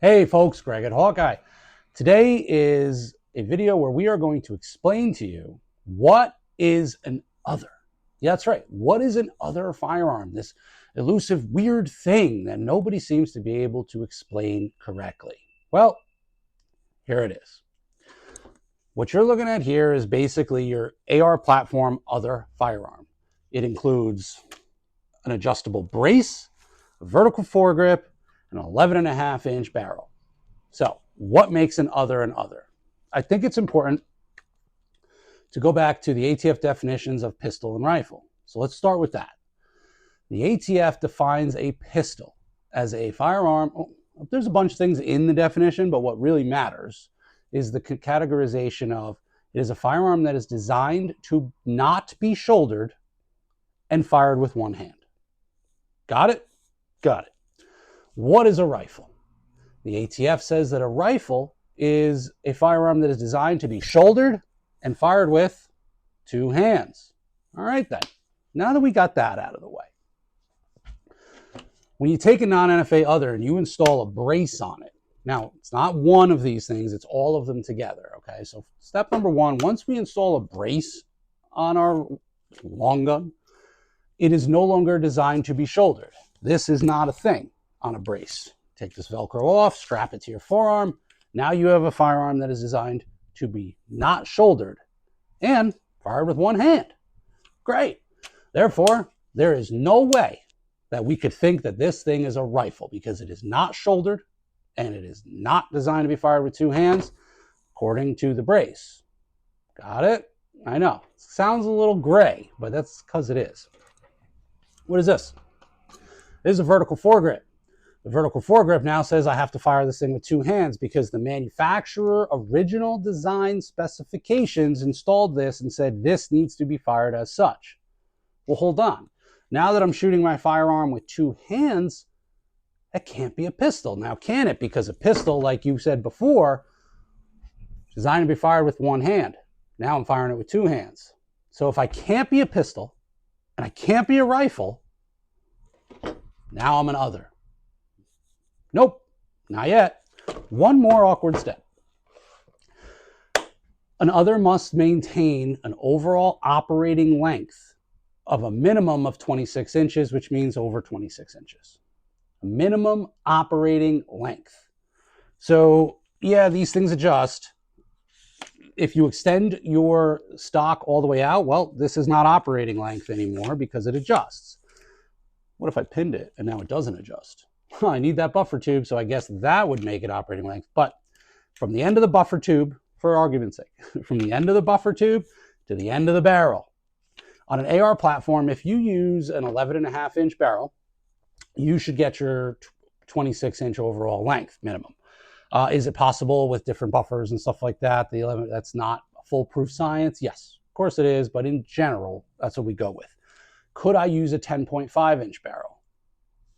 Hey folks, Greg at Hawkeye. Today is a video where we are going to explain to you what is an other. Yeah, that's right. What is an other firearm? This elusive, weird thing that nobody seems to be able to explain correctly. Well, here it is. What you're looking at here is basically your AR platform other firearm. It includes an adjustable brace, a vertical foregrip, and an 11.5-inch barrel. So what makes an other an other? I think it's important to go back to the ATF definitions of pistol and rifle. So let's start with that. The ATF defines a pistol as a firearm. There's a bunch of things in the definition, but what really matters is the categorization of it is a firearm that is designed to not be shouldered and fired with one hand. Got it? Got it. What is a rifle? The ATF says that a rifle is a firearm that is designed to be shouldered and fired with two hands. All right then. Now that we got that out of the way, when you take a non-NFA other and you install a brace on it, now it's not one of these things, it's all of them together, okay? So step number one, once we install a brace on our long gun, it is no longer designed to be shouldered. This is not a thing on a brace. Take this Velcro off, strap it to your forearm. Now you have a firearm that is designed to be not shouldered and fired with one hand. Great. Therefore, there is no way that we could think that this thing is a rifle because it is not shouldered and it is not designed to be fired with two hands, according to the brace. Got it? I know. Sounds a little gray, but that's because it is. What is this? This is a vertical foregrip. The vertical foregrip now says I have to fire this thing with two hands because the manufacturer original design specifications installed this and said this needs to be fired as such. Well, hold on. Now that I'm shooting my firearm with two hands, that can't be a pistol. Now, can it? Because a pistol, like you said before, designed to be fired with one hand. Now I'm firing it with two hands. So if I can't be a pistol and I can't be a rifle, now I'm an other. Nope, not yet. One more awkward step. An other must maintain an overall operating length of a minimum of 26 inches, which means over 26 inches. A minimum operating length. So, yeah, these things adjust. If you extend your stock all the way out, well, this is not operating length anymore because it adjusts. What if I pinned it and now it doesn't adjust? I need that buffer tube, so I guess that would make it operating length. But from the end of the buffer tube, for argument's sake, from the end of the buffer tube to the end of the barrel, on an AR platform, if you use an 11.5-inch barrel, you should get your 26-inch overall length minimum. Is it possible with different buffers and stuff like that? That's not foolproof science. Yes, of course it is, but in general, that's what we go with. Could I use a 10.5-inch barrel?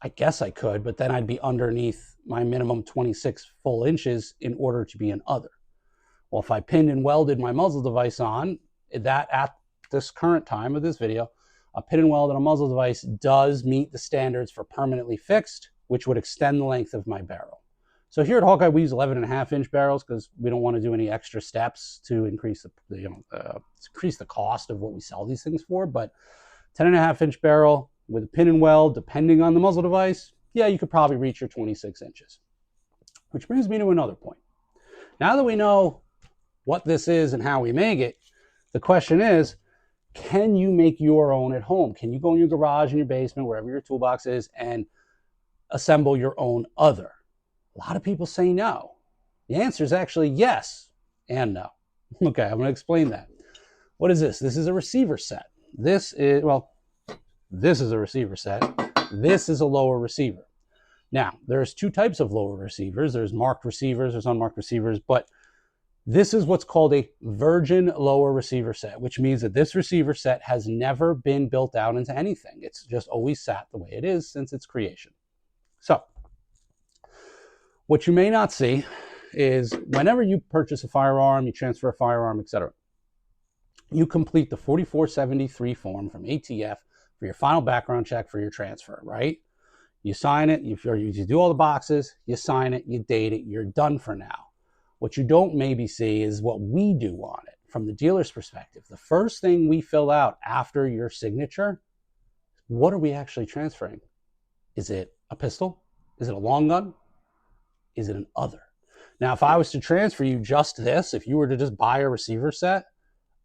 I guess I could, but then I'd be underneath my minimum 26 full inches in order to be an other. Well, if I pinned and welded my muzzle device on, that at this current time of this video, a pin and weld on a muzzle device does meet the standards for permanently fixed, which would extend the length of my barrel. So here at Hawkeye, we use 11.5-inch barrels because we don't want to do any extra steps to increase the cost of what we sell these things for. But 10.5-inch barrel with a pin and weld, depending on the muzzle device, yeah, you could probably reach your 26 inches. Which brings me to another point. Now that we know what this is and how we make it, the question is, can you make your own at home? Can you go in your garage, in your basement, wherever your toolbox is, and assemble your own other? A lot of people say no. The answer is actually yes and no. Okay, I'm going to explain that. What is this? This is a receiver set. This is a receiver set. This is a lower receiver. Now, there's two types of lower receivers. There's marked receivers, there's unmarked receivers, but this is what's called a virgin lower receiver set, which means that this receiver set has never been built out into anything. It's just always sat the way it is since its creation. So, what you may not see is whenever you purchase a firearm, you transfer a firearm, etc., you complete the 4473 form from ATF for your final background check for your transfer, right? You sign it, you do all the boxes, you sign it, you date it, you're done for now. What you don't maybe see is what we do on it from the dealer's perspective. The first thing we fill out after your signature, what are we actually transferring? Is it a pistol? Is it a long gun? Is it an other? Now, if I was to transfer you just this, if you were to just buy a receiver set,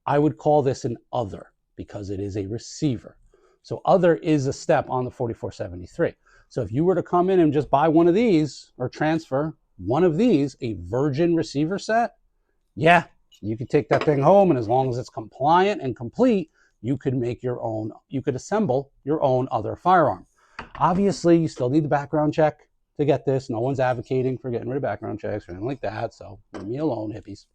I would call this an other because it is a receiver. So other is a step on the 4473. So if you were to come in and just buy one of these or transfer one of these, a virgin receiver set, yeah, you could take that thing home, and as long as it's compliant and complete, you could make your own, you could assemble your own other firearm. Obviously, you still need the background check to get this. No one's advocating for getting rid of background checks or anything like that, so leave me alone, hippies.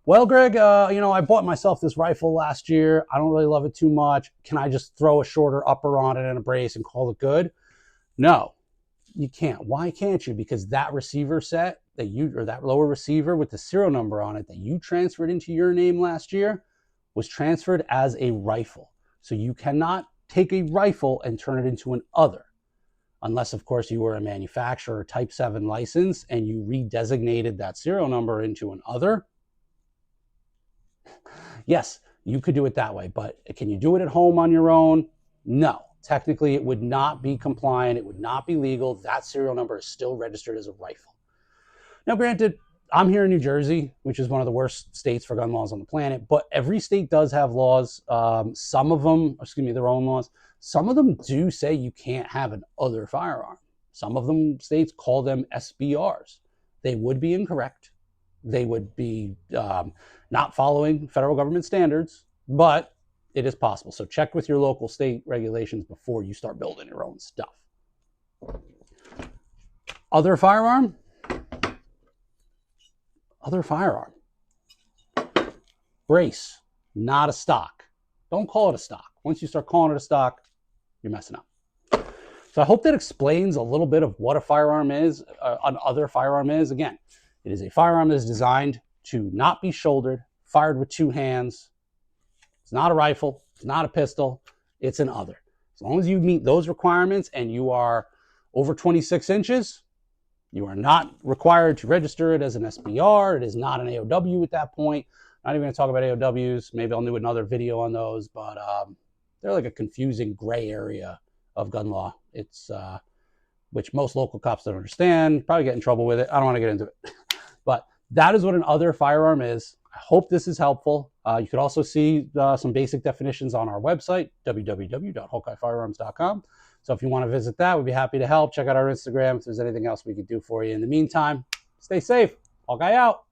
Well, Greg, I bought myself this rifle last year. I don't really love it too much. Can I just throw a shorter upper on it and a brace and call it good? No, you can't. Why can't you? Because that receiver set that lower receiver with the serial number on it that you transferred into your name last year was transferred as a rifle. So you cannot take a rifle and turn it into an other. Unless, of course, you were a manufacturer Type 7 license and you redesignated that serial number into an other. Yes, you could do it that way, but can you do it at home on your own? No. Technically, it would not be compliant. It would not be legal. That serial number is still registered as a rifle. Now, granted, I'm here in New Jersey, which is one of the worst states for gun laws on the planet, but every state does have laws. Some of them, their own laws. Some of them do say you can't have an other firearm. Some of them states call them SBRs. They would be incorrect. They would be not following federal government standards, but it is possible. So check with your local state regulations before you start building your own stuff. Other firearm. Brace, not a stock. Don't call it a stock. Once you start calling it a stock, you're messing up. So I hope that explains a little bit of what a firearm is, an other firearm is. Again, it is a firearm that is designed to not be shouldered, fired with two hands. It's not a rifle. It's not a pistol. It's an other. As long as you meet those requirements and you are over 26 inches, you are not required to register it as an SBR. It is not an AOW at that point. Not even going to talk about AOWs. Maybe I'll do another video on those, but they're like a confusing gray area of gun law. It's which most local cops don't understand. Probably get in trouble with it. I don't want to get into it. But that is what an other firearm is. I hope this is helpful. You could also see some basic definitions on our website, www.hawkeyefirearms.com. So if you want to visit that, we'd be happy to help. Check out our Instagram if there's anything else we could do for you. In the meantime, stay safe. Hawkeye out.